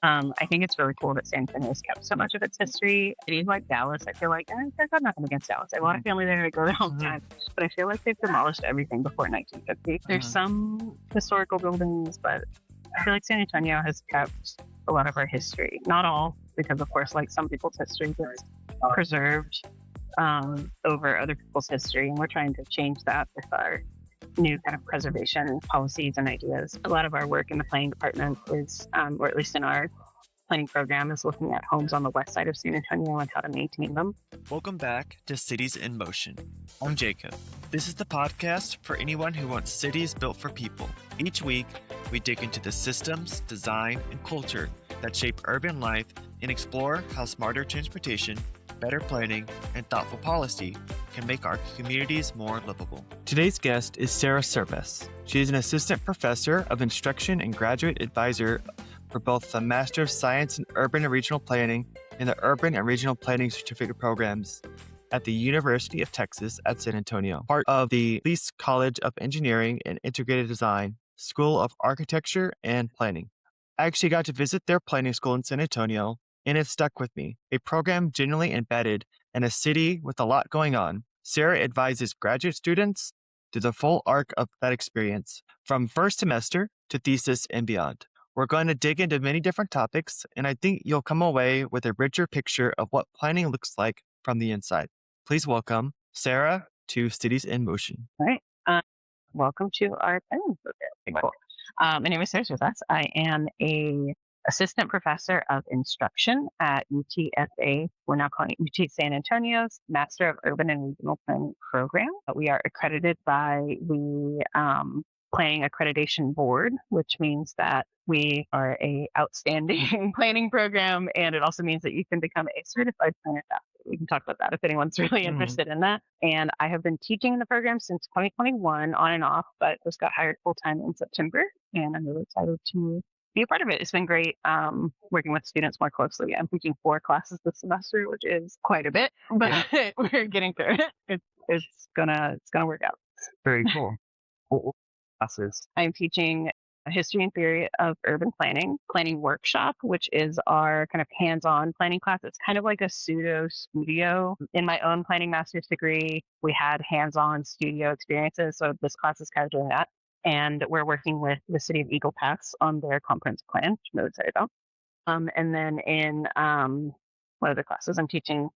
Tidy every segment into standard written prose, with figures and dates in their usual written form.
I think it's really cool that San Antonio's kept so much of its history. Cities like Dallas, I feel like, I've got nothing against Dallas. I have a lot of family there. I go there all the time. But I feel like they've demolished everything before 1950. There's some historical buildings, but I feel like San Antonio has kept a lot of our history. Not all, because of course, like some people's history gets preserved over other people's history. And we're trying to change that with our new kind of preservation policies and ideas. A lot of our work in the planning department is, or at least in our planning program, is looking at homes on the west side of San Antonio and how to maintain them. Welcome back to Cities in Motion. I'm Jacob. This is the podcast for anyone who wants cities built for people. Each week, we dig into the systems, design, and culture that shape urban life and explore how smarter transportation, better planning, and thoughtful policy can make our communities more livable. Today's guest is Serpas. She is an assistant professor of instruction and graduate advisor for both the Master of Science in Urban and Regional Planning and the Urban and Regional Planning Certificate programs at the University of Texas at San Antonio, part of the Lease College of Engineering and Integrated Design, School of Architecture and Planning. I actually got to visit their planning school in San Antonio, and it stuck with me. A program genuinely embedded in a city with a lot going on. Sarah advises graduate students through the full arc of that experience, from first semester to thesis and beyond. We're going to dig into many different topics, and I think you'll come away with a richer picture of what planning looks like from the inside. Please welcome Sarah to Cities in Motion. All right. Welcome to our planning program. Cool. My name is Sarah Serpas. I am a assistant professor of instruction at UTSA. We're now calling it UT San Antonio's Master of Urban and Regional Planning program. We are accredited by the Planning Accreditation Board, which means that we are a outstanding planning program, and it also means that you can become a certified planner faculty. We can talk about that if anyone's really interested in that. And I have been teaching in the program since 2021, on and off, but just got hired full time in September, and I'm really excited to be a part of it. It's been great working with students more closely. I'm teaching 4 classes this semester, which is quite a bit, but we're getting through it. It's gonna work out. Very cool. What classes? I'm teaching a history and theory of urban planning workshop, which is our kind of hands-on planning class. It's kind of like a pseudo studio. In my own planning master's degree, we had hands-on studio experiences. So this class is kind of doing that. And we're working with the city of Eagle Pass on their comprehensive plan, which I'm really excited about. And then in one of the classes, I'm teaching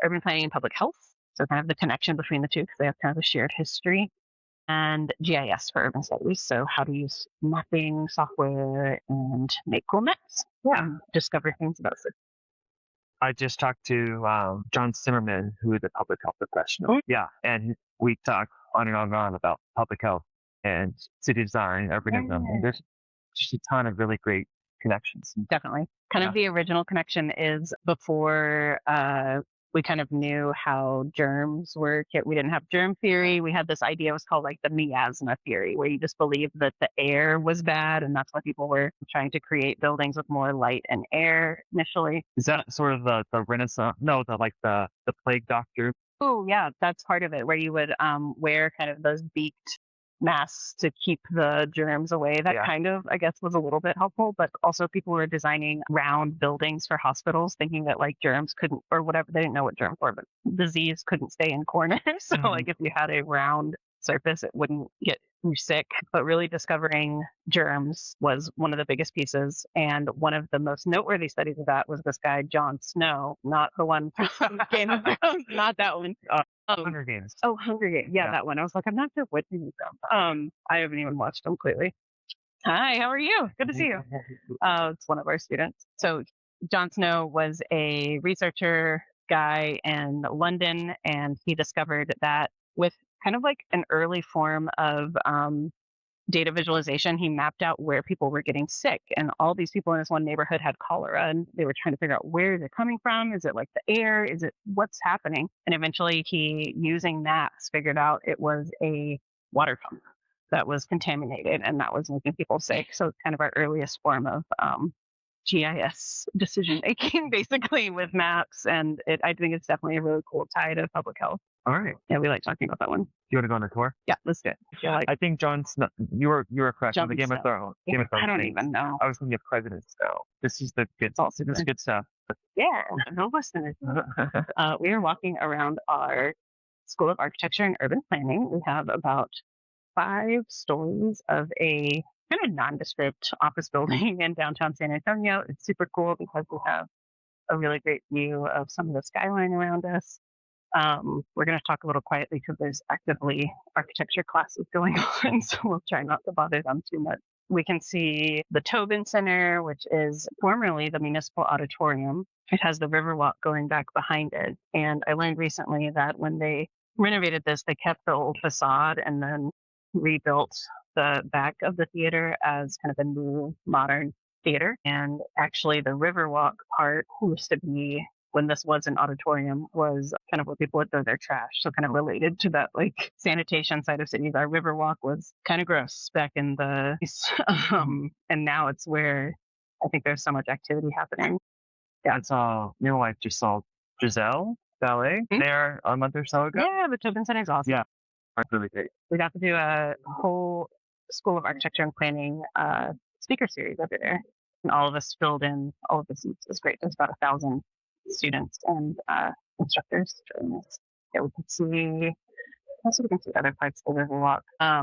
urban planning and public health. So kind of the connection between the two, because they have kind of a shared history. And GIS for urban studies. So how to use mapping software and make cool maps. Discover things about cities. I just talked to John Zimmerman, who is a public health professional. Yeah, and we talk on and on and on about public health and city design, urbanism, and there's just a ton of really great connections. Definitely. Kind of the original connection is before we kind of knew how germs work. We didn't have germ theory. We had this idea, it was called like the miasma theory, where you just believed that the air was bad. And that's why people were trying to create buildings with more light and air initially. Is that sort of the Renaissance? No, the plague doctor. Oh, yeah, that's part of it, where you would wear kind of those beaked masks to keep the germs away. That kind of, I guess, was a little bit helpful, but also people were designing round buildings for hospitals, thinking that like germs couldn't, or whatever, they didn't know what germs were, but disease couldn't stay in corners. So like if you had a round surface, it wouldn't get you sick. But really discovering germs was one of the biggest pieces. And one of the most noteworthy studies of that was this guy, Jon Snow, not the one from Game of Thrones, not that one. Hunger Games. Oh, Hunger Games. Yeah, that one. I was like, I'm not sure what to do from. I haven't even watched them clearly. Hi, how are you? Good to see you. It's one of our students. So Jon Snow was a researcher guy in London, and he discovered that with kind of like an early form of data visualization, he mapped out where people were getting sick, and all these people in this one neighborhood had cholera, and they were trying to figure out where is it coming from. Is it like the air? Is it what's happening? And eventually he, using maps, figured out it was a water pump that was contaminated, and that was making people sick. So it's kind of our earliest form of GIS decision making, basically, with maps. And I think it's definitely a really cool tie to public health. All right. Yeah, we like talking about that one. You want to go on a tour? Yeah, let's do it. I feel like I think Jon Snow. You were correct on the Jon Game of Snow. Thrones. Game of Thrones I don't things. even know. I was thinking of President Snow. This is the good. It's also This is good. good stuff. Yeah, no listeners. We are walking around our School of Architecture and Urban Planning. We have about 5 stories of a kind of nondescript office building in downtown San Antonio. It's super cool because we have a really great view of some of the skyline around us. We're going to talk a little quietly because there's actively architecture classes going on, so we'll try not to bother them too much. We can see the Tobin Center, which is formerly the Municipal Auditorium. It has the Riverwalk going back behind it. And I learned recently that when they renovated this, they kept the old facade and then rebuilt the back of the theater as kind of a new modern theater. And actually, the Riverwalk part used to be, when this was an auditorium, was kind of where people would throw their trash. So kind of related to that like sanitation side of cities. Our Riverwalk was kind of gross back in the and now it's where I think there's so much activity happening. Yeah, I saw my wife just saw Giselle Ballet there a month or so ago. Yeah, the Tobin Center is awesome. Yeah, it's really great. We got to do a whole School of Architecture and Planning speaker series over there. And all of us filled in all of the seats. It was great. There's about 1,000 students and instructors joining us. Yeah, we can see. Also, we can see other parts of the Riverwalk.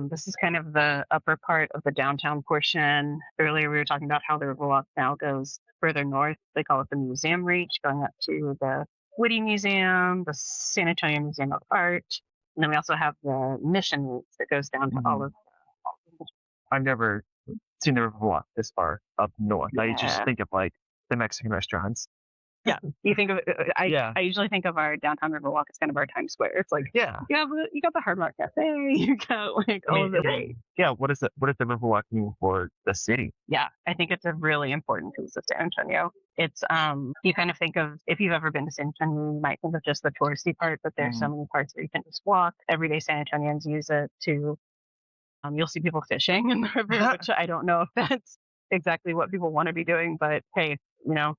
This is kind of the upper part of the downtown portion. Earlier, we were talking about how the Riverwalk now goes further north. They call it the Museum Reach, going up to the Whitty Museum, the San Antonio Museum of Art. And then we also have the Mission Route that goes down to all of. I've never seen the Riverwalk this far up north. I just think of like the Mexican restaurants. Yeah, you think of I usually think of our downtown Riverwalk as kind of our Times Square. It's like you got the Hard Rock Cafe, you got like all of it. Yeah, what does the Riverwalk mean for the city? Yeah, I think it's a really important piece of San Antonio. It's you kind of think of, if you've ever been to San Antonio, you might think of just the touristy part, but there's so many parts where you can just walk. Everyday San Antonians use it to. You'll see people fishing in the river, which I don't know if that's exactly what people want to be doing, but hey,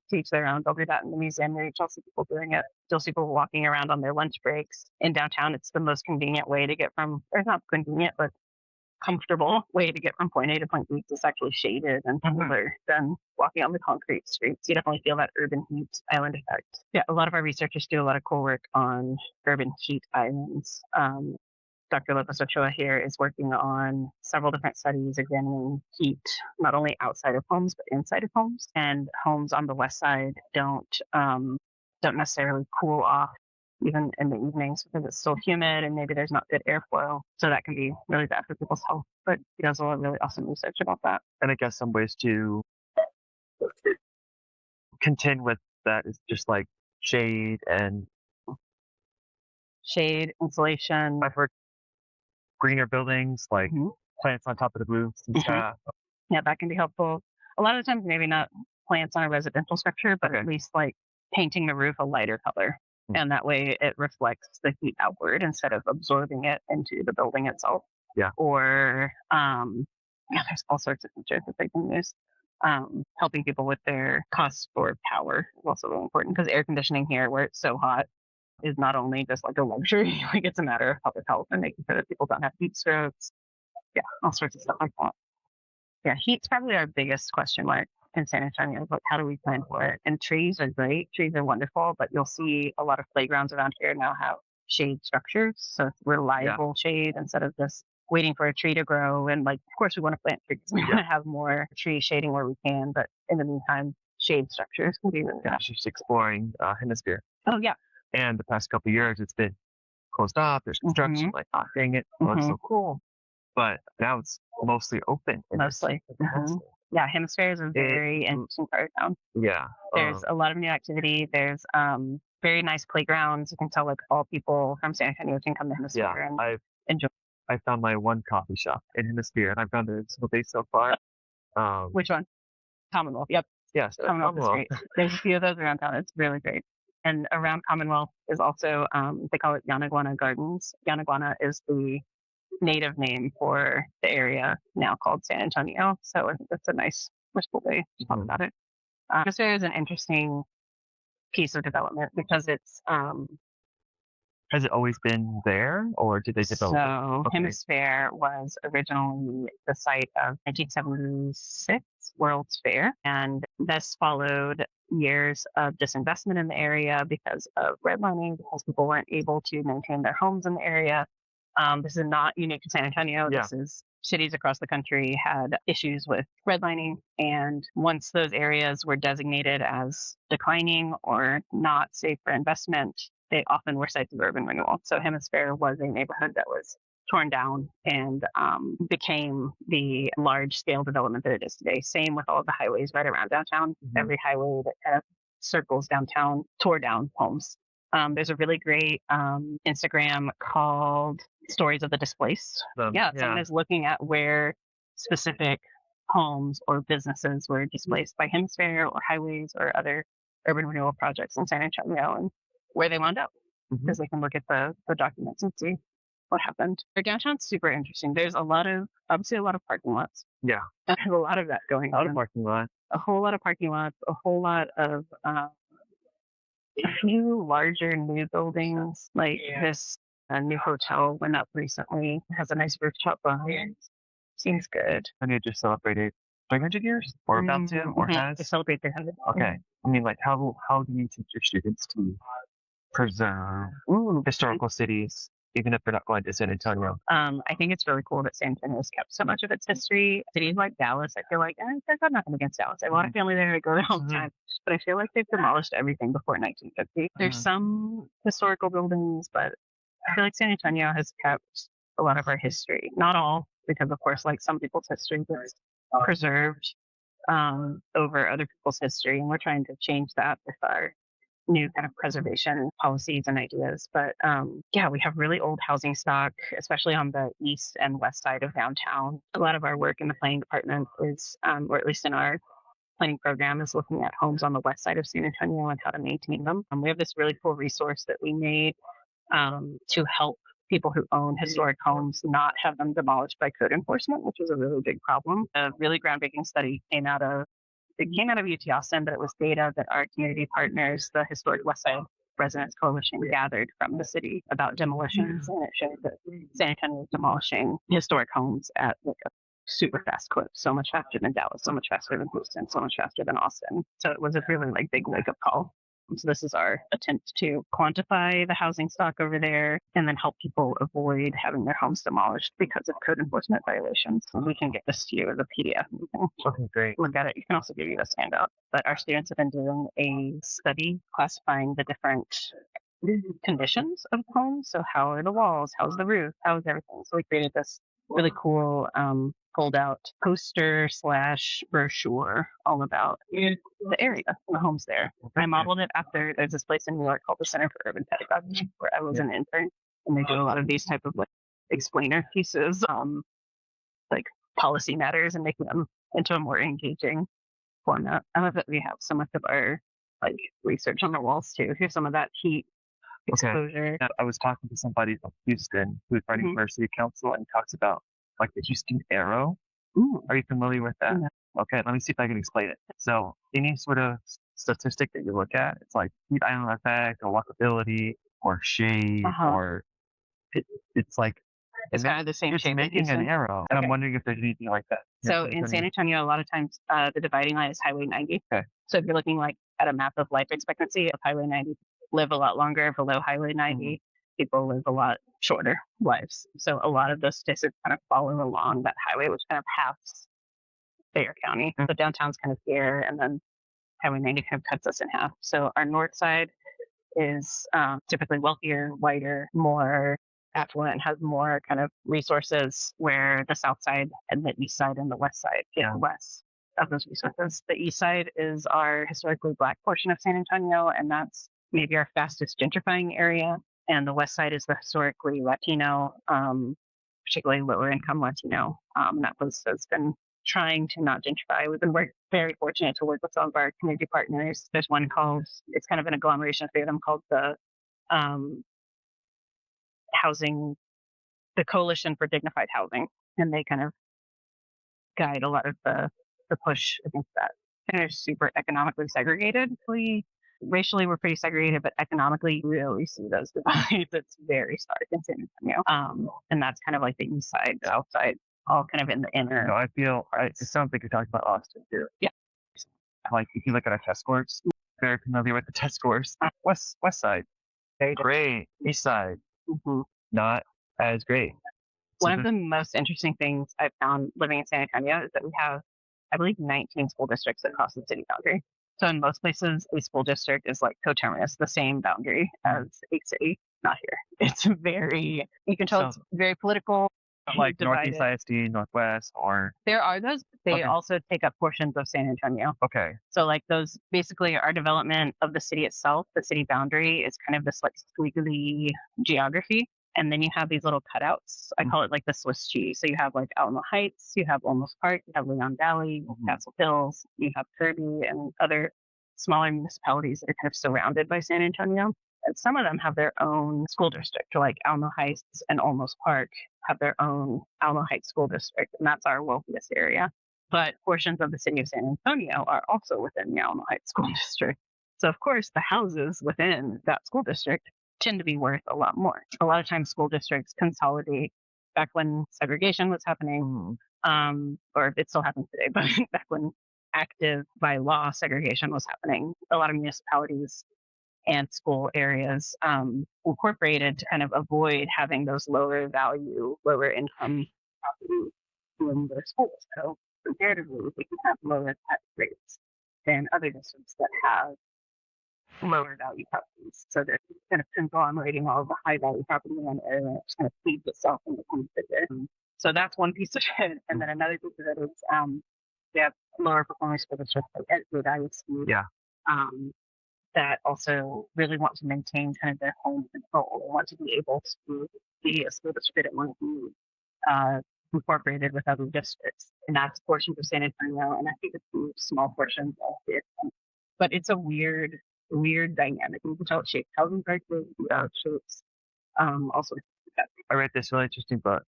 teach their own. They'll do that in the museum. You'll see people doing it. You'll see people walking around on their lunch breaks. In downtown, it's the most convenient way to get from, or not convenient, but comfortable way to get from point A to point B. It's actually shaded and cooler than walking on the concrete streets. You definitely feel that urban heat island effect. Yeah, a lot of our researchers do a lot of cool work on urban heat islands. Dr. Lopez Ochoa here is working on several different studies examining heat, not only outside of homes, but inside of homes. And homes on the west side don't necessarily cool off even in the evenings because it's still humid and maybe there's not good airflow. So that can be really bad for people's health. But he does a lot of really awesome research about that. And I guess some ways to contend with that is just like shade, insulation. I've heard greener buildings, like plants on top of the roofs and stuff. Yeah, that can be helpful. A lot of times, maybe not plants on a residential structure, but at least like painting the roof a lighter color. And that way it reflects the heat outward instead of absorbing it into the building itself. Yeah. Or, there's all sorts of features that they can use. Helping people with their costs for power is also really important because air conditioning here, where it's so hot, is not only just like a luxury, like it's a matter of public health and making sure that people don't have heat strokes. Yeah, all sorts of stuff like that. Yeah, heat's probably our biggest question mark in San Antonio. Like, how do we plan for it? And trees are great. Trees are wonderful, but you'll see a lot of playgrounds around here now have shade structures. So it's reliable shade instead of just waiting for a tree to grow. And like, of course, we want to plant trees. We want to have more tree shading where we can. But in the meantime, shade structures can be really good. Just exploring Hemisphere. Oh, yeah. And the past couple of years, it's been closed off. There's construction. Like, dang it. Oh, it's so cool. But now it's mostly open. Mostly. Yeah, Hemisphere is a very interesting part of town. Yeah. There's a lot of new activity. There's very nice playgrounds. You can tell like all people from San Antonio can come to Hemisphere and enjoy. I found my one coffee shop in Hemisphere, and I've gone there so day so far. Which one? Commonwealth. Yep. Yes. Commonwealth is great. There's a few of those around town. It's really great. And around Commonwealth is also, they call it Yanaguana Gardens. Yanaguana is the native name for the area now called San Antonio. So I think that's a nice, wishful way to talk about it. This area is an interesting piece of development because it's Has it always been there, or did they develop it? So Okay. Hemisphere was originally the site of 1976 World's Fair, and this followed years of disinvestment in the area because of redlining, because people weren't able to maintain their homes in the area. This is not unique to San Antonio. Yeah. This is cities across the country had issues with redlining. And once those areas were designated as declining or not safe for investment, they often were sites of urban renewal. So Hemisphere was a neighborhood that was torn down and became the large scale development that it is today. Same with all of the highways right around downtown. Every highway that kind of circles downtown tore down homes. There's a really great Instagram called Stories of the Displaced. Someone is looking at where specific homes or businesses were displaced by Hemisphere or highways or other urban renewal projects in San Antonio and where they wound up, because they can look at the documents and see what happened. Our downtown's super interesting. There's obviously a lot of parking lots. Yeah. I have a lot of that going Out on. of parking lot. A whole lot of parking lots, a whole lot of a few larger new buildings, like this new hotel went up recently. It has a nice rooftop behind. Seems good. And it just celebrated 300 years, or about to, or They has. celebrate 300. Okay. I mean, like, how do you teach your students to preserve historical cities, even if they're not going to San Antonio? I think it's really cool that San Antonio has kept so much of its history. Cities like Dallas, I feel like, I've got nothing against Dallas. I have a lot of family there. I go there all the time. But I feel like they've demolished everything before 1950. There's some historical buildings, but I feel like San Antonio has kept a lot of our history. Not all, because of course, like some people's history was preserved over other people's history. And we're trying to change that with our new kind of preservation policies and ideas. But we have really old housing stock, especially on the east and west side of downtown. A lot of our work in the planning department is, or at least in our planning program, is looking at homes on the west side of San Antonio and how to maintain them. We have this really cool resource that we made to help people who own historic homes not have them demolished by code enforcement, which was a really big problem. A really groundbreaking study came out of UT Austin, but it was data that our community partners, the Historic West Side Residents Coalition, gathered from the city about demolitions, and it showed that San Antonio is demolishing historic homes at like a super fast clip, so much faster than Dallas, so much faster than Houston, so much faster than Austin. So it was a really like big wake up call. So this is our attempt to quantify the housing stock over there and then help people avoid having their homes demolished because of code enforcement violations. We can get this to you as a PDF. You can Okay, great. look at it. You can also give you this handout. But our students have been doing a study classifying the different conditions of homes. So how are the walls? How's the roof? How's everything? So we created this really cool pulled out poster / brochure all about the area, the homes there. I modeled it after, there's this place in New York called the Center for Urban Pedagogy where I was an intern, and they do a lot of these type of like explainer pieces, like policy matters, and making them into a more engaging format. I love that we have so much of our like research on the walls too. Here's some of that heat exposure. Now, I was talking to somebody from Houston who's running for city council, and talks about like the Houston arrow. Are you familiar with that? No. Okay, let me see if I can explain it. So any sort of statistic that you look at, it's like heat island effect or walkability or shade or it's like It's kind of the same it's shape. making an arrow. And I'm wondering if there's anything like that. So in San Antonio, a lot of times the dividing line is Highway 90. Okay. So if you're looking like at a map of life expectancy of Highway 90, live a lot longer. Below Highway 90, people live a lot shorter lives. So a lot of those statistics kind of follow along that highway, which kind of halves Bexar County. So downtown's kind of here, and then Highway 90 kind of cuts us in half. So our north side is typically wealthier, whiter, more affluent, has more kind of resources, where the south side and the east side and the west side get less of those resources. The east side is our historically Black portion of San Antonio, and that's maybe our fastest gentrifying area. And the west side is the historically Latino, particularly lower income Latino. That place has been trying to not gentrify. We've been very fortunate to work with some of our community partners. There's one called, it's kind of an agglomeration of three of them, called the Coalition for Dignified Housing. And they kind of guide a lot of the push against that. And they're super economically segregated. racially we're pretty segregated, but economically you really see those divides. It's very stark in San Antonio. And that's kind of like the east side, south side, all kind of in the inner. No, it sounds like you're talking about Austin too. Yeah. Like if you look at our test scores, very familiar with the test scores. West side, great. East side, not as great. One of the most interesting things I've found living in San Antonio is that we have, I believe, 19 school districts that cross the city boundary. So in most places, a school district is like coterminous, the same boundary as a city. Not here. It's very, you can tell it's very political. Like divided. Northeast ISD, Northwest, or there are those. They Okay. also take up portions of San Antonio. okay. So like those, basically our development of the city itself, the city boundary is kind of this like squiggly geography. And then you have these little cutouts. I call it like the Swiss cheese. So you have like Alamo Heights, you have Olmos Park, you have Leon Valley, Castle Hills, you have Kirby and other smaller municipalities that are kind of surrounded by San Antonio. And some of them have their own school district, like Alamo Heights and Olmos Park have their own Alamo Heights school district, and that's our wealthiest area. But portions of the city of San Antonio are also within the Alamo Heights school district. So of course, the houses within that school district tend to be worth a lot more. A lot of times school districts consolidate. Back when segregation was happening, or it still happens today, but back when active by law segregation was happening, a lot of municipalities and school areas incorporated to kind of avoid having those lower value, lower income properties in their schools. So comparatively, they can have lower tax rates than other districts that have lower value properties. So they're kind of conglomerating all of the high value property in the area, which kind of feeds itself in the kind of figure. So that's one piece of it. And then another piece of it is we have lower performing school districts like Edgewood, I would see. Yeah. That also really want to maintain kind of their home control. They want to be able to be a school district that want to be incorporated with other districts. And that's portions of San Antonio, and I think it's a small portions of it. But it's a weird dynamic. You can tell it shapes housing prices, it shapes also. I read this really interesting book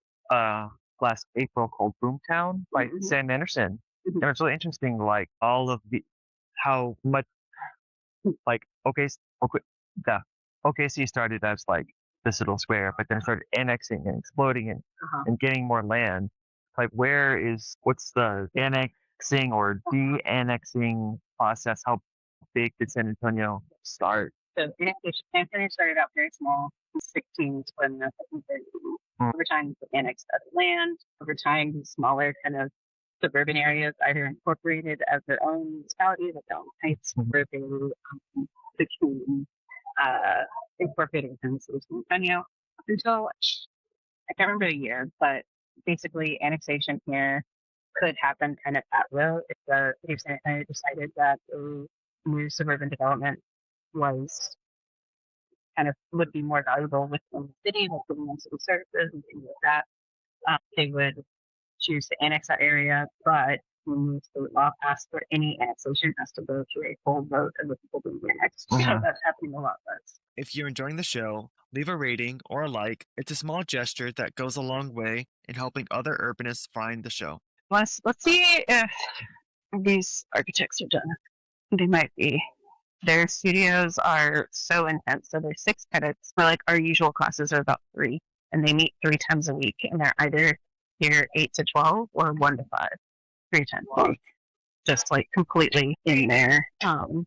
last April called Boomtown by Sam Anderson. And it's really interesting, like all of how much like OKC started as like this little square, but then it started annexing and exploding and getting more land. Like what's the annexing or de-annexing process? How big did San Antonio start? So San Antonio started out very small, 16 when over time they annexed other land. Over time, these smaller kind of suburban areas either incorporated as their own municipality, like Alamo Heights, where they became incorporated within the city of San Antonio until I can't remember the year, but basically annexation here could happen kind of at will if the city of San Antonio decided that a new suburban development was kind of would be more valuable within the city, like giving them city services and things like that. They would choose to annex that area, but when the state law passed for any annexation has to go through a full vote of the people being annexed. So that's happening a lot less. If you're enjoying the show, leave a rating or a like. It's a small gesture that goes a long way in helping other urbanists find the show. Let's see if these architects are done. They might be. Their studios are so intense. So there's 6 credits. Where like our usual classes are about 3, and they meet 3 times a week, and they're either here 8 to 12 or 1 to 5, 3 times a week. Just like completely in their zone.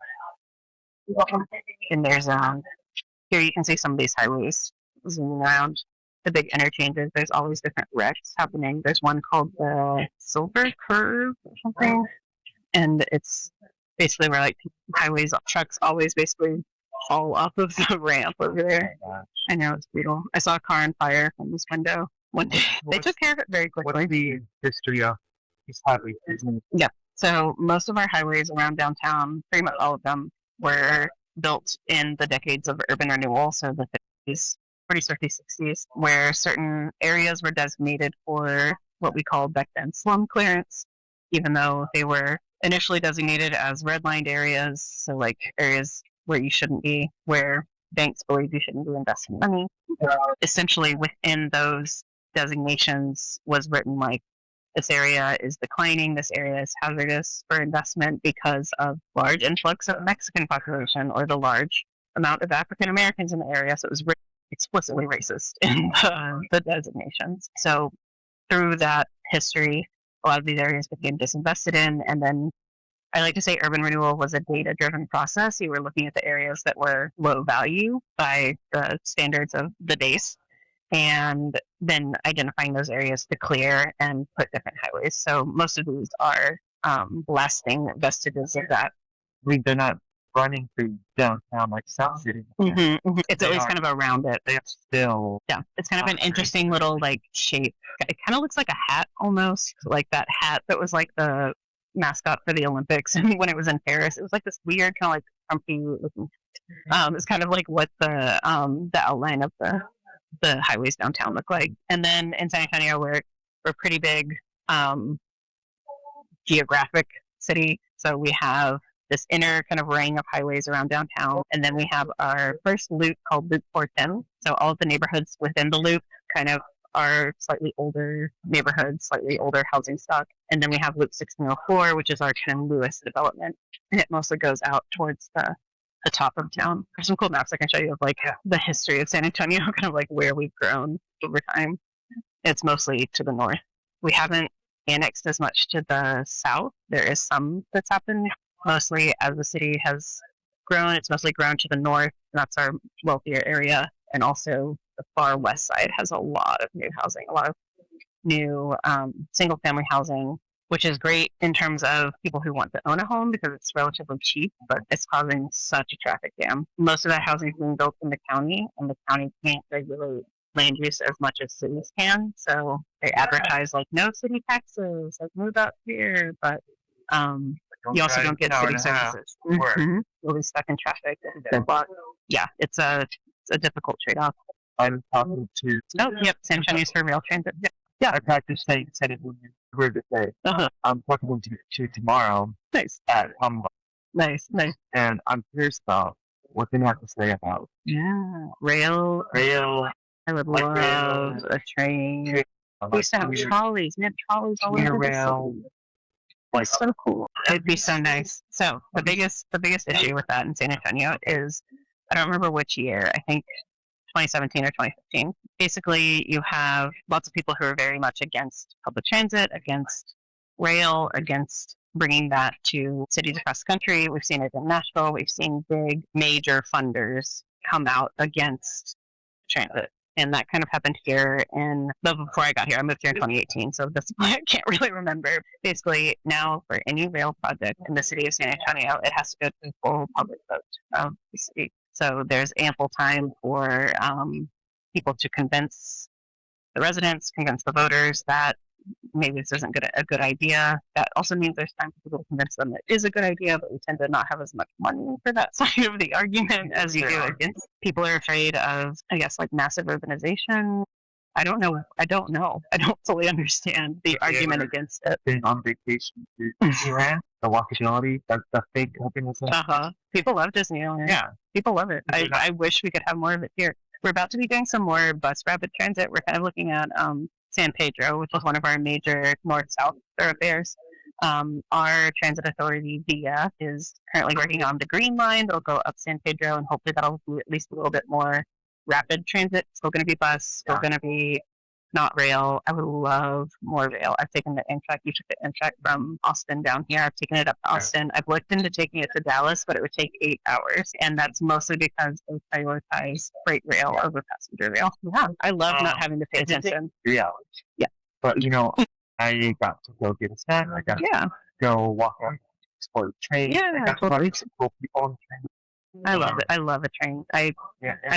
Here you can see some of these highways zooming around the big interchanges. There's always different wrecks happening. There's one called the Silver Curve or something, and it's basically where like highways trucks always basically fall off of the ramp over there. I know, it's brutal. I saw a car on fire from this window one day. They took care of it very quickly. What's the history of these highways? Yeah. So most of our highways around downtown, pretty much all of them, were built in the decades of urban renewal, so the 50s, pretty early 60s, where certain areas were designated for what we called back then slum clearance, even though they were initially designated as redlined areas, so like areas where you shouldn't be, where banks believe you shouldn't be investing money. Essentially within those designations was written like This area is declining. This area is hazardous for investment because of large influx of Mexican population or the large amount of African Americans in the area. So it was explicitly racist in the designations. So through that history, a lot of these areas became disinvested in. And then I like to say urban renewal was a data-driven process. You were looking at the areas that were low value by the standards of the base, and then identifying those areas to clear and put different highways. So most of these are lasting vestiges of that. I mean, they're not running through downtown like South City. It's always kind of around it. They are still. Yeah, it's kind of an interesting little like shape. It kind of looks like a hat almost, like that hat that was like the mascot for the Olympics and when it was in Paris. It was like this weird kind of like frumpy looking. It's kind of like what the outline of the highways downtown look like. And then in San Antonio, we're pretty big geographic city, so we have this inner kind of ring of highways around downtown, and then we have our first loop called Loop 410. So all of the neighborhoods within the loop kind of are slightly older neighborhoods, slightly older housing stock, and then we have Loop 1604, which is our kind of Lewis development, and it mostly goes out towards the top of town. There's some cool maps I can show you of like the history of San Antonio, kind of like where we've grown over time. It's mostly to the north. We haven't annexed as much to the south. There is some that's happened. Mostly as the city has grown, it's mostly grown to the north. And that's our wealthier area. And also the far west side has a lot of new housing, a lot of new single family housing, which is great in terms of people who want to own a home because it's relatively cheap, but it's causing such a traffic jam. Most of that housing is being built in the county, and the county can't regulate land use as much as cities can. So they advertise like no city taxes, like move out here, but you also don't get city services. You'll be stuck in traffic. Yeah, it's a difficult trade-off. I'm talking to. Oh, yep, San Antonio's for rail transit. Yeah, I practice saying it when you were to say. I'm talking to tomorrow. Nice. At Humboldt. Nice. And I'm curious about what they have to say about. Yeah, rail. I would love a train. We used to have trolleys. We had trolleys all over rail. Like so cool. It'd be so nice. So the biggest issue with that in San Antonio is I don't remember which year. I think 2017 or 2015. Basically, you have lots of people who are very much against public transit, against rail, against bringing that to cities across the country. We've seen it in Nashville. We've seen big major funders come out against transit. And that kind of happened here before I got here. I moved here in 2018, so that's why I can't really remember. Basically, now for any rail project in the city of San Antonio, it has to go to the full public vote of the city. So there's ample time for people to convince the residents, convince the voters that maybe this isn't a good idea. That also means there's time for people to convince them it is a good idea, but we tend to not have as much money for that side of the argument as you do against. People are afraid of, I guess, like massive urbanization. I don't know. I don't fully understand the argument against it. Been on vacation to Disneyland, the walkability, the fake urbanization. People love Disneyland. Yeah. People love it. I wish we could have more of it here. We're about to be doing some more bus rapid transit. We're kind of looking at San Pedro, which is one of our major north-south thoroughfares. Our transit authority, VIA, is currently working on the Green Line. They'll go up San Pedro, and hopefully that'll be at least a little bit more rapid transit. Still going to be bus, still going to be not rail. I would love more rail. I've taken the Amtrak. You took the Amtrak from Austin down here. I've taken it up to Austin. I've looked into taking it to Dallas, but it would take 8 hours. And that's mostly because they prioritize freight rail over passenger rail. Yeah, I love not having to pay attention. 3 hours. Yeah. But, I got to go get a snack. I got to go walk around, explore the train. Yeah, I got to meet some cool people on the train. I love it. I love a train. I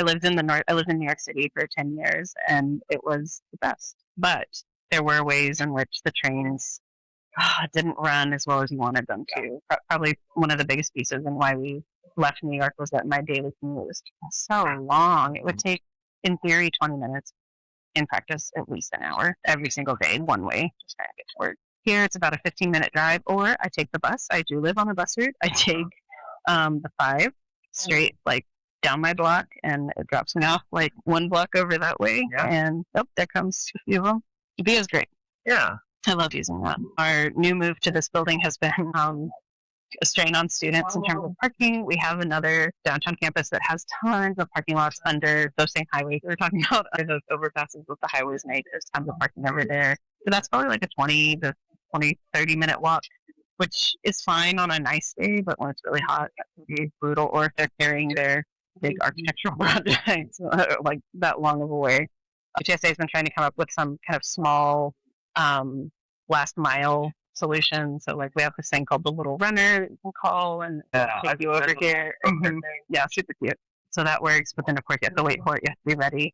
lived in I lived in New York City for 10 years, and it was the best. But there were ways in which the trains didn't run as well as you wanted them to. Probably one of the biggest pieces and why we left New York was that my daily commute was so long. It would take, in theory, 20 minutes. In practice, at least an hour every single day, one way, just trying to get to work. Here, it's about a 15-minute drive, or I take the bus. I do live on the bus route. I take the 5 straight, like, down my block, and it drops me off, like, 1 block over that way. Yeah. And, there comes a few of them. VIA is great. Yeah. I love using that. Our new move to this building has been a strain on students in terms of parking. We have another downtown campus that has tons of parking lots under those same highways we were talking about, under those overpasses with the highways, and there's tons of parking over there. So that's probably like a 30 minute walk, which is fine on a nice day, but when it's really hot, that can be brutal. Or if they're carrying their big architectural projects like that long of a way. UTSA has been trying to come up with some kind of small last mile solution. So like we have this thing called the Little Runner that you can call and take you over here. Yeah, super cute. So that works, but then of course you have to wait for it. You have to be ready.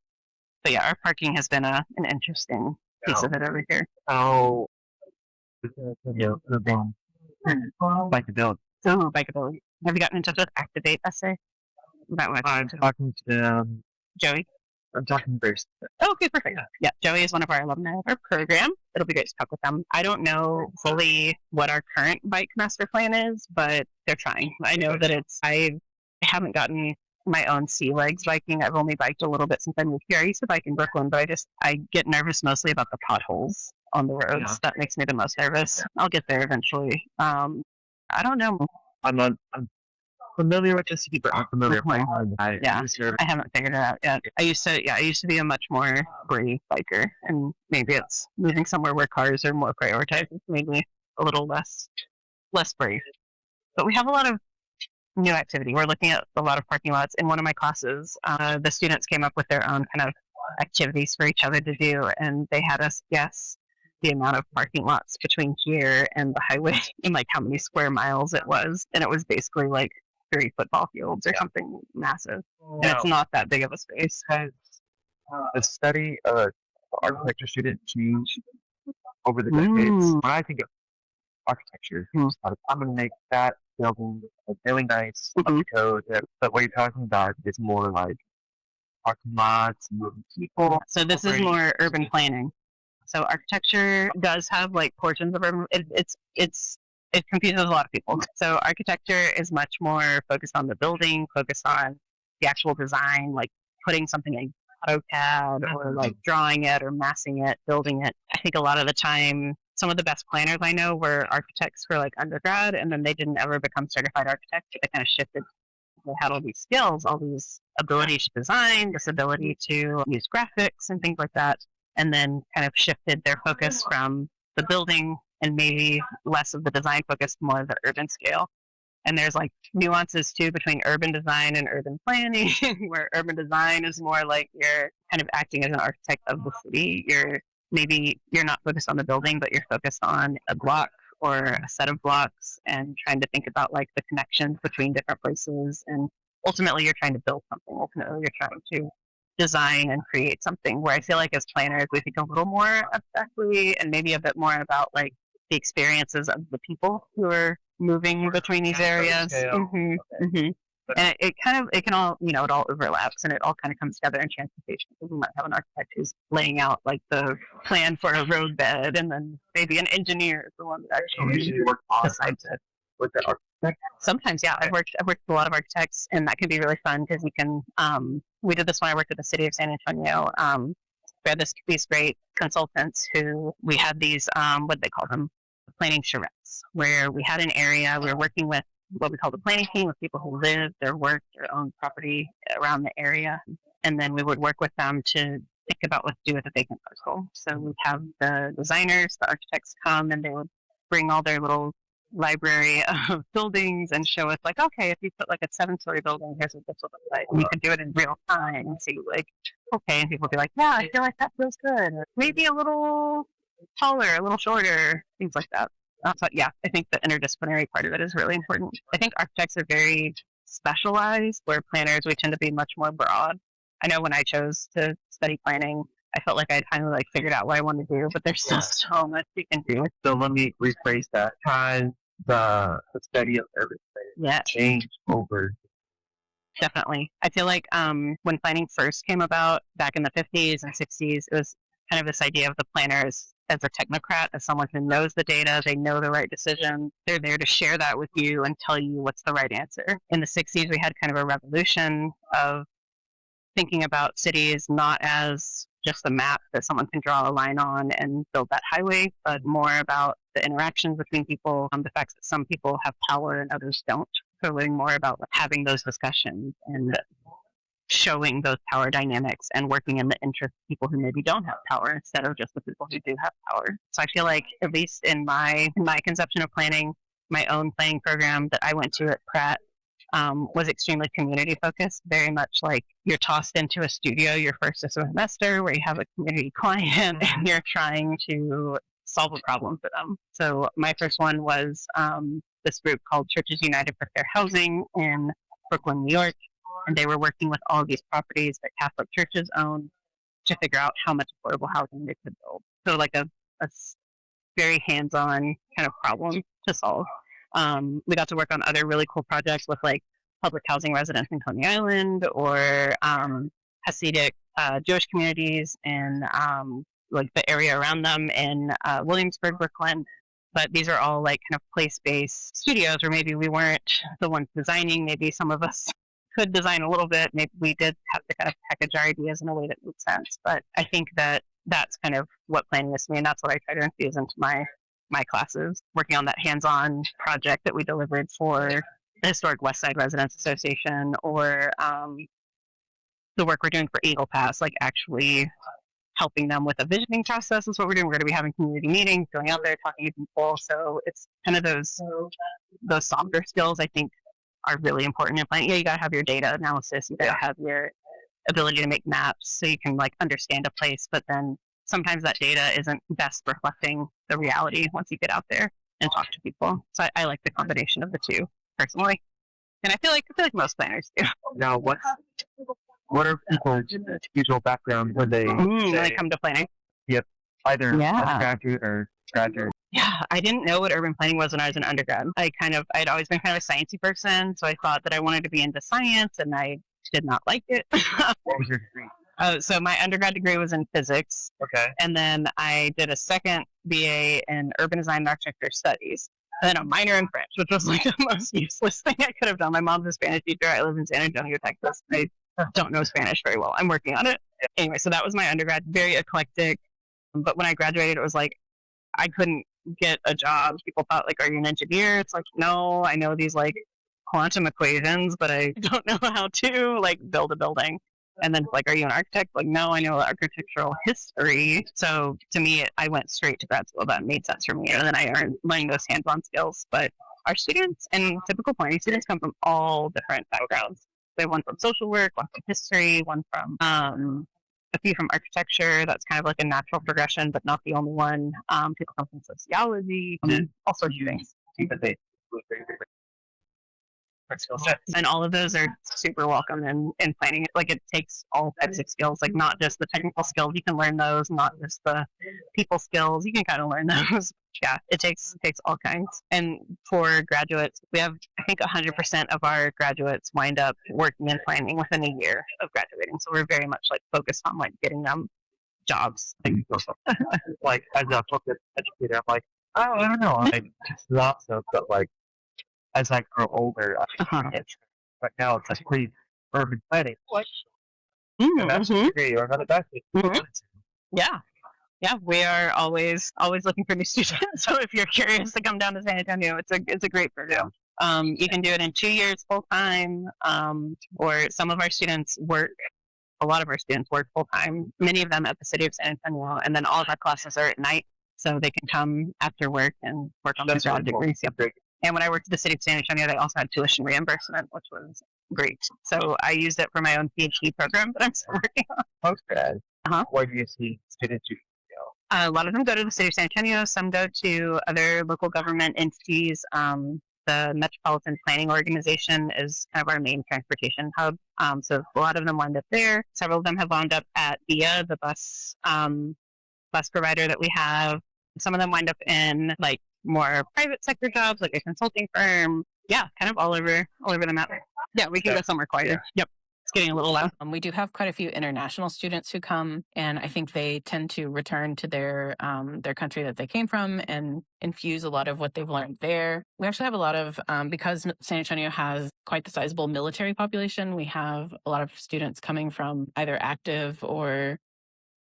But yeah, our parking has been an interesting piece of it over here. How bikeability. So bikeability. Have you gotten in touch with Activate SA? That one. I'm talking to Joey. I'm talking first. Oh, okay, perfect. Yeah, Joey is one of our alumni of our program. It'll be great to talk with them. I don't know fully what our current bike master plan is, but they're trying. I know that I haven't gotten my own sea legs biking. I've only biked a little bit since I moved here. I used to bike in Brooklyn, but I get nervous mostly about the potholes on the roads. Yeah. That makes me the most nervous. I'll get there eventually. I don't know. I'm familiar with the city, but I'm familiar with I haven't figured it out yet. I used to be a much more brave biker, and maybe it's moving somewhere where cars are more prioritized. It's maybe a little less brave. But we have a lot of new activity. We're looking at a lot of parking lots. In one of my classes, the students came up with their own kind of activities for each other to do, and they had us guess the amount of parking lots between here and the highway and like how many square miles it was. And it was basically like 3 football fields or something massive. And it's not that big of a space. Has the study of architecture student changed over the decades? When I think of architecture, I'm going to make that building really nice, up to code. But what you're talking about is more like parking lots and moving people. So this is more urban planning. So architecture does have like portions of urban. It confuses a lot of people. So architecture is much more focused on the building, focused on the actual design, like putting something in AutoCAD or like drawing it or massing it, building it. I think a lot of the time, some of the best planners I know were architects for like undergrad, and then they didn't ever become certified architects. They kind of shifted. They had all these skills, all these abilities to design, this ability to use graphics and things like that, and then kind of shifted their focus from the building and maybe less of the design focus, more of the urban scale. And there's like nuances too between urban design and urban planning, where urban design is more like you're kind of acting as an architect of the city. You're not focused on the building, but you're focused on a block or a set of blocks and trying to think about like the connections between different places. And ultimately you're trying to build something. Ultimately you're trying to design and create something, where I feel like as planners we think a little more abstractly and maybe a bit more about like the experiences of the people who are moving between these areas. And it can all, it all overlaps and it all kind of comes together in transportation. We might have an architect who's laying out like the plan for a road bed, and then maybe an engineer is the one that actually decides it. With the architect? Sometimes, yeah. I've worked with a lot of architects, and that can be really fun because you can. We did this when I worked at the city of San Antonio. We had these great consultants who we had these what they call them, planning charrettes, where we had an area we were working with what we call the planning team, with people who live, their work, their own property around the area, and then we would work with them to think about what to do with a vacant parcel. So we'd have the designers, the architects come, and they would bring all their little library of buildings and show us like, okay, if you put like a 7-story building, here's what this will look like. And you can do it in real time and see like, okay, and people would be like, yeah, I feel like that feels good. Or maybe a little taller, a little shorter, things like that. So yeah, I think the interdisciplinary part of it is really important. I think architects are very specialized, where planners, we tend to be much more broad. I know when I chose to study planning, I felt like I'd finally like figured out what I wanted to do, but there's still so much you can do. So let me rephrase that. Has the study of urban planning changed over? Definitely. I feel like when planning first came about back in the 50s and 60s, it was kind of this idea of the planner as a technocrat, as someone who knows the data, they know the right decision. They're there to share that with you and tell you what's the right answer. In the 60s, we had kind of a revolution of thinking about cities not as just a map that someone can draw a line on and build that highway, but more about the interactions between people, the fact that some people have power and others don't. So learning more about having those discussions and showing those power dynamics and working in the interest of people who maybe don't have power instead of just the people who do have power. So I feel like, at least in my conception of planning, my own planning program that I went to at Pratt was extremely community focused, very much like you're tossed into a studio your first semester where you have a community client and you're trying to solve a problem for them. So my first one was this group called Churches United for Fair Housing in Brooklyn, New York. And they were working with all of these properties that Catholic churches own to figure out how much affordable housing they could build. So like a very hands-on kind of problem to solve. We got to work on other really cool projects with like public housing residents in Coney Island or Hasidic Jewish communities and like the area around them in Williamsburg, Brooklyn. But these are all like kind of place-based studios where maybe we weren't the ones designing. Maybe some of us could design a little bit. Maybe we did have to kind of package our ideas in a way that made sense. But I think that that's kind of what planning is to me, and that's what I try to infuse into my classes, working on that hands-on project that we delivered for the Historic West Side Residents Association, or the work we're doing for Eagle Pass, like actually helping them with a visioning process is what we're doing. We're going to be having community meetings, going out there, talking to people. So it's kind of those softer skills, I think, are really important in planning. Yeah, you got to have your data analysis. You got to have your ability to make maps so you can like understand a place. But then sometimes that data isn't best reflecting the reality once you get out there and talk to people. So I like the combination of the two personally, and I feel like most planners do. Now, what are people's usual background when they come to planning? Yep, either undergraduate or graduate. Yeah, I didn't know what urban planning was when I was an undergrad. I'd always been kind of a sciencey person, so I thought that I wanted to be into science, and I did not like it. What was your degree? So my undergrad degree was in physics. Okay. And then I did a second BA in urban design and architecture studies. And then a minor in French, which was like the most useless thing I could have done. My mom's a Spanish teacher. I live in San Antonio, Texas. I don't know Spanish very well. I'm working on it. Anyway, so that was my undergrad, very eclectic. But when I graduated, it was like I couldn't get a job. People thought, like, are you an engineer? It's like, no, I know these like quantum equations, but I don't know how to like build a building. And then like, are you an architect? Like, no, I know architectural history. So to me, I went straight to grad school. That made sense for me. And then I learned those hands-on skills. But our students and typical planning students come from all different backgrounds. They have one from social work, one from history, one from a few from architecture. That's kind of like a natural progression, but not the only one. People come from sociology, all sorts of things. And all of those are super welcome in planning. Like, it takes all types of skills, like not just the technical skills. You can learn those, not just the people skills. You can kind of learn those. Yeah, it takes all kinds. And for graduates, we have, I think 100% of our graduates wind up working in planning within a year of graduating. So we're very much like focused on like getting them jobs. Like, as a public educator, I'm like, oh, I don't know. I just love stuff, but like, as I grow older, right now it's like pretty urban planning. What? A master's degree or another bachelor's. Yeah, we are always looking for new students. So if you're curious to come down to San Antonio, it's a great program. You can do it in 2 years full time, or some of our students work. A lot of our students work full time. Many of them at the city of San Antonio, and then all of our classes are at night, so they can come after work and work on their grad degrees. Yep. And when I worked at the city of San Antonio, they also had tuition reimbursement, which was great. So I used it for my own PhD program that I'm still working on. Post-grad, where do you see students go? A lot of them go to the city of San Antonio. Some go to other local government entities. The Metropolitan Planning Organization is kind of our main transportation hub. So a lot of them wind up there. Several of them have wound up at VIA, the bus provider that we have. Some of them wind up in like more private sector jobs, like a consulting firm. Yeah, kind of all over the map. Yeah, we can go somewhere quieter. Yep. It's getting a little loud. We do have quite a few international students who come, and I think they tend to return to their country that they came from and infuse a lot of what they've learned there. We actually have a lot of, because San Antonio has quite the sizable military population, we have a lot of students coming from either active or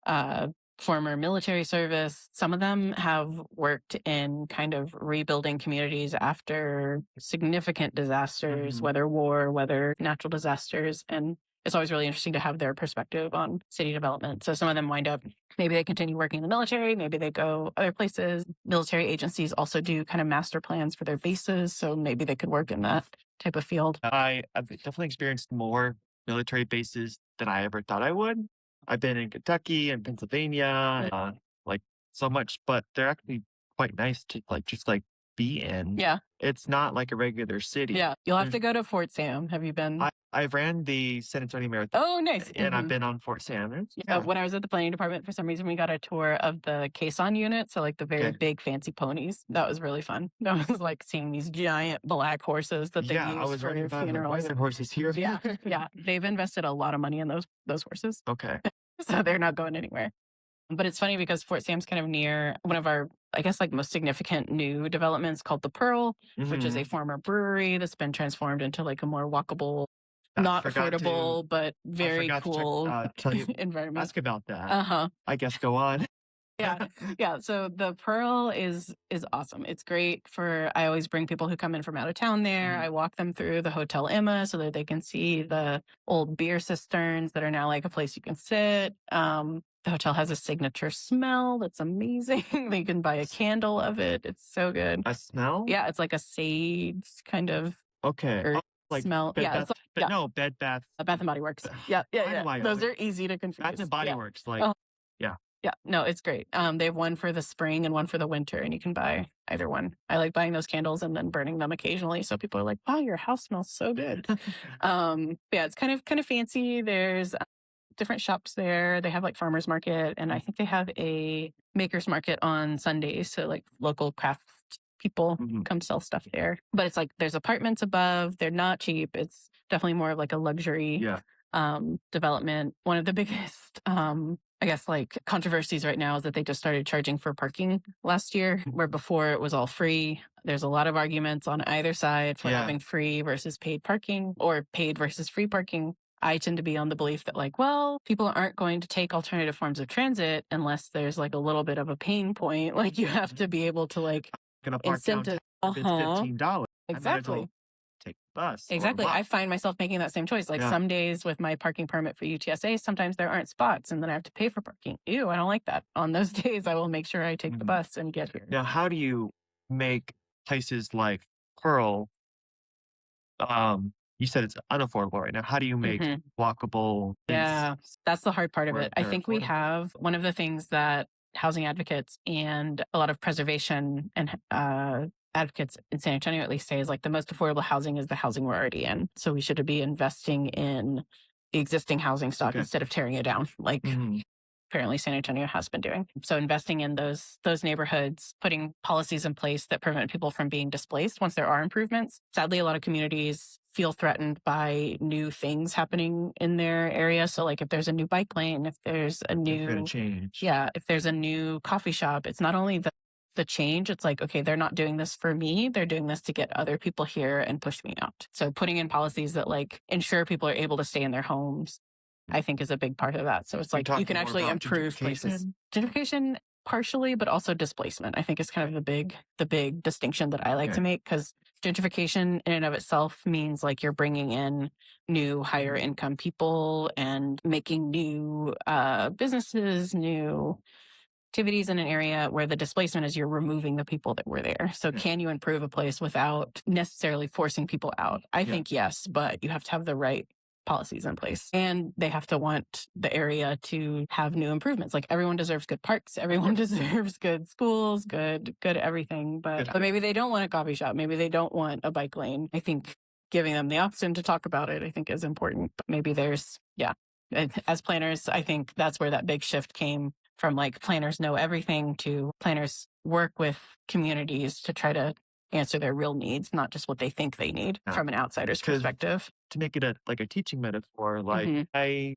uh, former military service. Some of them have worked in kind of rebuilding communities after significant disasters, whether war, whether natural disasters. And it's always really interesting to have their perspective on city development. So some of them wind up, maybe they continue working in the military, maybe they go other places. Military agencies also do kind of master plans for their bases. So maybe they could work in that type of field. I've definitely experienced more military bases than I ever thought I would. I've been in Kentucky and Pennsylvania, like so much, but they're actually quite nice to just be in. Yeah. It's not like a regular city. Yeah. You'll have to go to Fort Sam. Have you been? I ran the San Antonio Marathon. Oh, nice. And I've been on Fort Sam. When I was at the planning department, for some reason, we got a tour of the caisson unit. So like the very big fancy ponies. That was really fun. That was like seeing these giant black horses that they use I was for running by funerals. the horses here. Yeah. They've invested a lot of money in those horses. Okay. So they're not going anywhere. But it's funny because Fort Sam's kind of near one of our, I guess, like most significant new developments called the Pearl, which is a former brewery that's been transformed into like a more walkable, not affordable, but very cool tell you, environment. ask about that. I guess go on. Yeah. So the Pearl is awesome. It's great I always bring people who come in from out of town there. I walk them through the Hotel Emma so that they can see the old beer cisterns that are now like a place you can sit. The hotel has a signature smell that's amazing. You can buy a candle of it. It's so good. A smell? Yeah, it's like a sage kind of like smell. Bed Yeah, Bath, no, Bed Bath. Bath and Body Works. Yeah. Those are easy to confuse. Bath and Body Works, Yeah, no, it's great. They have one for the spring and one for the winter, and you can buy either one. I like buying those candles and then burning them occasionally, so people are like, "Wow, your house smells so good." It's kind of fancy. There's different shops there. They have like farmers market, and I think they have a makers market on Sundays, so like local craft people come sell stuff there. But it's like there's apartments above. They're not cheap. It's definitely more of like a luxury development. One of the biggest I guess like controversies right now is that they just started charging for parking last year, where before it was all free. There's a lot of arguments on either side for having free versus paid parking or paid versus free parking. I tend to be on the belief that like, well, people aren't going to take alternative forms of transit unless there's like a little bit of a pain point. Like you have to be able to like incentive. It's $15. Exactly. Take the bus. Exactly. I find myself making that same choice. Like some days with my parking permit for UTSA, sometimes there aren't spots and then I have to pay for parking. Ew, I don't like that. On those days, I will make sure I take the bus and get here. Now, how do you make places like Pearl, you said it's unaffordable right now. How do you make walkable? Yeah, that's the hard part of it. I think we have one of the things that housing advocates and a lot of preservation and advocates in San Antonio at least say is like the most affordable housing is the housing we're already in. So we should be investing in the existing housing stock instead of tearing it down, like apparently San Antonio has been doing. So investing in those neighborhoods, putting policies in place that prevent people from being displaced once there are improvements. Sadly, a lot of communities feel threatened by new things happening in their area. So like if there's a new bike lane, if there's a new change. Yeah, if there's a new coffee shop, it's not only the change, it's like, okay, they're not doing this for me. They're doing this to get other people here and push me out. So putting in policies that like ensure people are able to stay in their homes, I think is a big part of that. So it's like you can actually improve places. Gentrification partially, but also displacement, I think is kind of the big distinction that I like to make, because gentrification in and of itself means like you're bringing in new higher income people and making new businesses, new activities in an area, where the displacement is you're removing the people that were there. So can you improve a place without necessarily forcing people out? I think yes, but you have to have the right policies in place, and they have to want the area to have new improvements. Like everyone deserves good parks, everyone deserves good schools, good everything, but maybe they don't want a coffee shop, maybe they don't want a bike lane. I think giving them the option to talk about it, I think is important. But maybe there's as planners, I think that's where that big shift came from, like planners know everything to planners work with communities to try to answer their real needs, not just what they think they need from an outsider's perspective. To make it a teaching metaphor, like I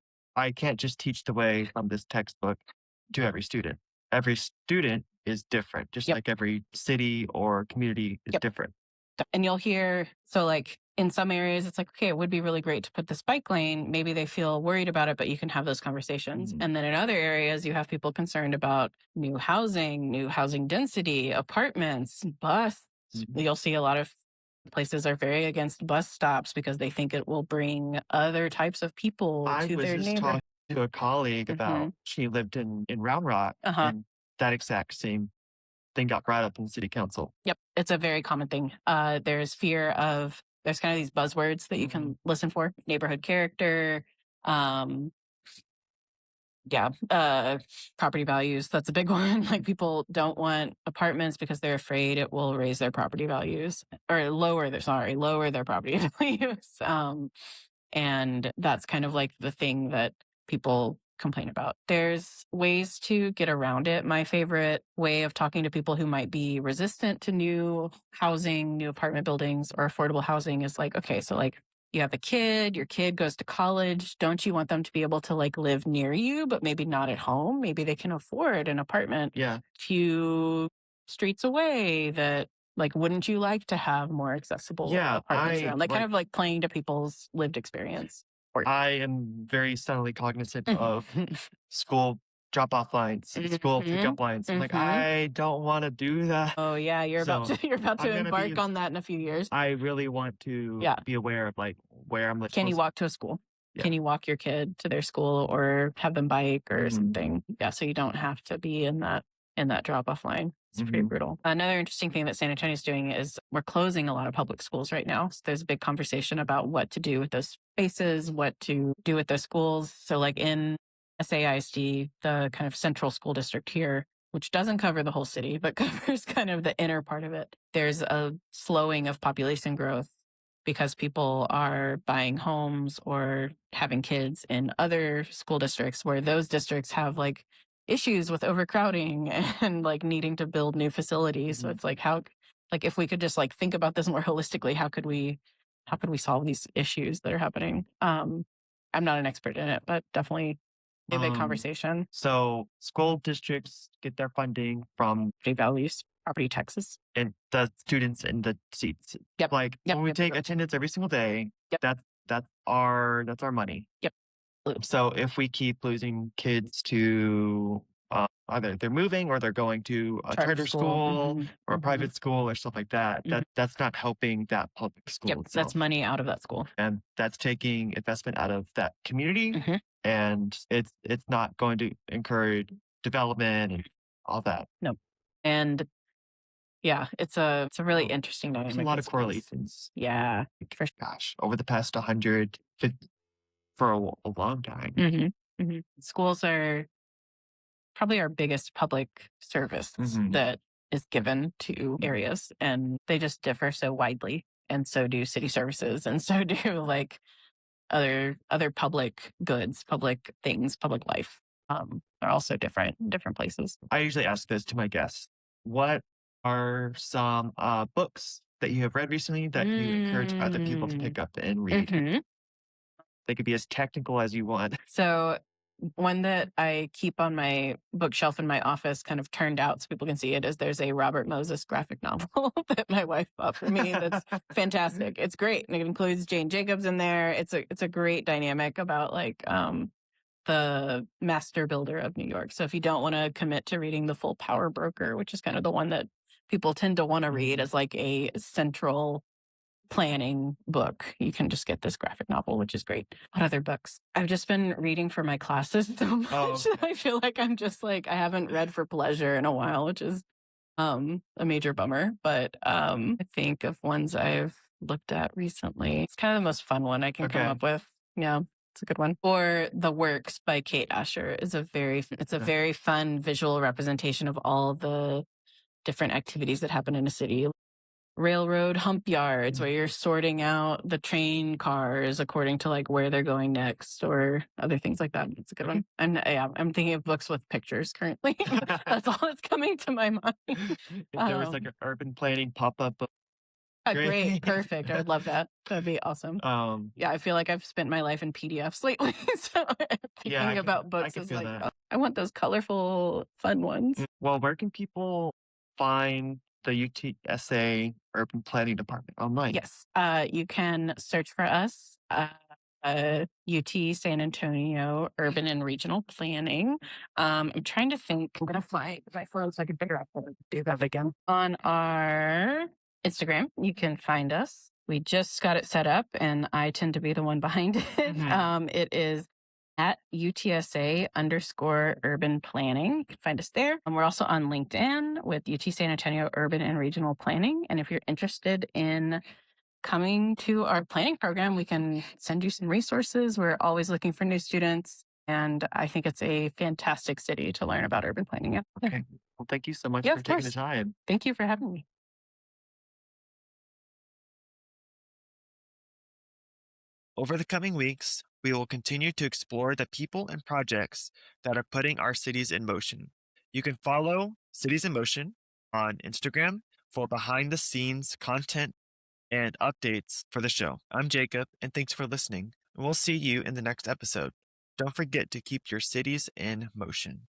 can't just teach the way from this textbook to every student. Every student is different, just like every city or community is different. And you'll hear, so like in some areas, it's like, okay, it would be really great to put this bike lane. Maybe they feel worried about it, but you can have those conversations. Mhm. And then in other areas, you have people concerned about new housing density, apartments, bus. Mhm. You'll see a lot of places are very against bus stops because they think it will bring other types of people I to was their just neighborhood. talking to a colleague about she lived in Round Rock, Uh-huh. and that exact same thing got brought up in city council. Yep. It's a very common thing. There's there's kind of these buzzwords that you can listen for: neighborhood character, um, property values. That's a big one. Like, people don't want apartments because they're afraid it will raise their property values or lower their property values. And that's kind of like the thing that people complain about. There's ways to get around it. My favorite way of talking to people who might be resistant to new housing, new apartment buildings, or affordable housing is like, okay, so like, you have a kid, your kid goes to college. Don't you want them to be able to like live near you, but maybe not at home? Maybe they can afford an apartment Yeah. a few streets away that, like, wouldn't you like to have more accessible apartments around? Like, kind of like playing to people's lived experience. I am very subtly cognizant of school drop-off lines, school pickup lines. I'm like, I don't want to do that. Oh yeah, you're about So, to I'm gonna embark be- on that in a few years. I really want to Yeah. be aware of like where I'm. Can you walk to a school? Yeah. Can you walk your kid to their school or have them bike or Mhm. something? Yeah, so you don't have to be in that drop-off line. It's pretty Mhm. brutal. Another interesting thing that San Antonio is doing is we're closing a lot of public schools right now. So there's a big conversation about what to do with those spaces, what to do with those schools. So like in SAISD, the kind of central school district here, which doesn't cover the whole city, but covers kind of the inner part of it, there's a slowing of population growth because people are buying homes or having kids in other school districts where those districts have like issues with overcrowding and like needing to build new facilities. So Mhm. it's like, if we could just like think about this more holistically, how could we solve these issues that are happening? I'm not an expert in it, but definitely a big conversation. So school districts get their funding from Property values, property taxes. and the students in the seats. Yep. Like Yep. when we Yep. take Yep. attendance every single day, Yep. that's our money. Yep. So if we keep losing kids to either they're moving or they're going to a charter school or a private school or stuff like that, that's not helping that public school Yep. itself. That's money out of that school. And that's taking investment out of that community, Mhm. and it's not going to encourage development and all that. No. And yeah, it's a really interesting dynamic. There's a lot in of schools. correlations. Yeah. Gosh, over the past 150 for a long time. Schools are probably our biggest public service that is given to areas, and they just differ so widely. And so do city services, and so do like other public goods, public things, public life. Are also different in different places. I usually ask this to my guests. What are some books that you have read recently that you encourage other people to pick up and read? They could be as technical as you want. So one that I keep on my bookshelf in my office, kind of turned out so people can see it, is there's a Robert Moses graphic novel that my wife bought for me. That's fantastic. It's great. And it includes Jane Jacobs in there. It's a great dynamic about like the master builder of New York. So if you don't want to commit to reading the full Power Broker, which is kind of the one that people tend to want to read as like a central planning book, you can just get this graphic novel, which is great. What other books? I've just been reading for my classes so much that I feel like I'm just like, I haven't read for pleasure in a while, which is a major bummer. But I think of ones I've looked at recently. It's kind of the most fun one I can come up with. Yeah, it's a good one. Or The Works by Kate Asher is it's a very fun visual representation of all the different activities that happen in a city. Railroad hump yards where you're sorting out the train cars according to like where they're going next or other things like that. It's a good one. I'm thinking of books with pictures currently. That's all that's coming to my mind. If there was like an urban planning pop-up book. Great. Perfect. I would love that. That'd be awesome. Yeah, I feel like I've spent my life in PDFs lately. So thinking about books is like, I want those colorful, fun ones. Well, where can people find the UTSA Urban Planning Department online? Yes, you can search for us. UT San Antonio Urban and Regional Planning. I'm trying to think. I'm gonna fly my phone so I can figure out how to do that again. On our Instagram, you can find us. We just got it set up, and I tend to be the one behind it. It is at UTSA_urban planning. You can find us there. And we're also on LinkedIn with UT San Antonio Urban and Regional Planning. And if you're interested in coming to our planning program, we can send you some resources. We're always looking for new students. And I think it's a fantastic city to learn about urban planning. Yeah. Okay. Well, thank you so much Yeah, for of taking the course. time. Thank you for having me. Over the coming weeks, we will continue to explore the people and projects that are putting our cities in motion. You can follow Cities in Motion on Instagram for behind the scenes content and updates for the show. I'm Jacob, and thanks for listening. And we'll see you in the next episode. Don't forget to keep your cities in motion.